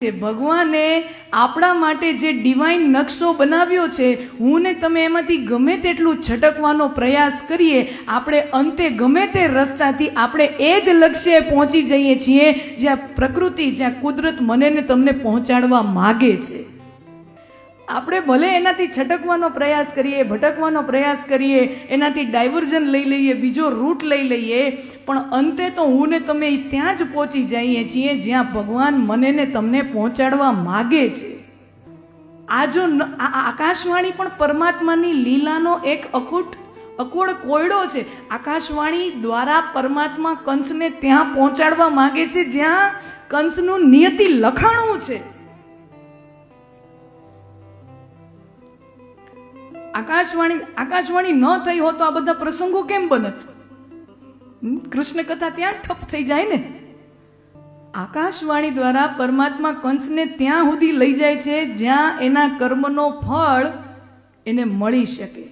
ભગવાને આપણા માટે જે ડિવાઇન નકશો બનાવ્યો છે, હું ને તમે એમાંથી ગમે તેટલું છટકવાનો પ્રયાસ કરીએ, આપણે અંતે ગમે તે રસ્તાથી આપણે એ જ લક્ષ્યે પહોંચી જઈએ છીએ જ્યાં પ્રકૃતિ, જ્યાં કુદરત મને ને તમને પહોંચાડવા માગે છે. આપણે ભલે એનાથી છટકવાનો પ્રયાસ કરીએ, ભટકવાનો પ્રયાસ કરીએ, એનાથી ડાયવર્ઝન લઈ લઈએ, બીજો રૂટ લઈ લઈએ, પણ અંતે તો હું ને તમે ત્યાં જ પહોંચી જઈએ છીએ જ્યાં ભગવાન મને ને તમને પહોંચાડવા માગે છે. આ જો આકાશવાણી પણ પરમાત્માની લીલાનો એક અકોડ કોયડો છે. આકાશવાણી દ્વારા પરમાત્મા કંસને ત્યાં પહોંચાડવા માગે છે જ્યાં કંસનું નિયતિ લખાણું છે. આકાશવાણી ન થઈ હોત તો આ બધા પ્રસંગો કેમ બનત? કૃષ્ણ કથા ત્યાં ઠપ થઈ જાય ને. આકાશવાણી દ્વારા પરમાત્મા કંસને ત્યાં સુધી લઈ જાય છે જ્યાં એના કર્મનો ફળ એને મળી શકે.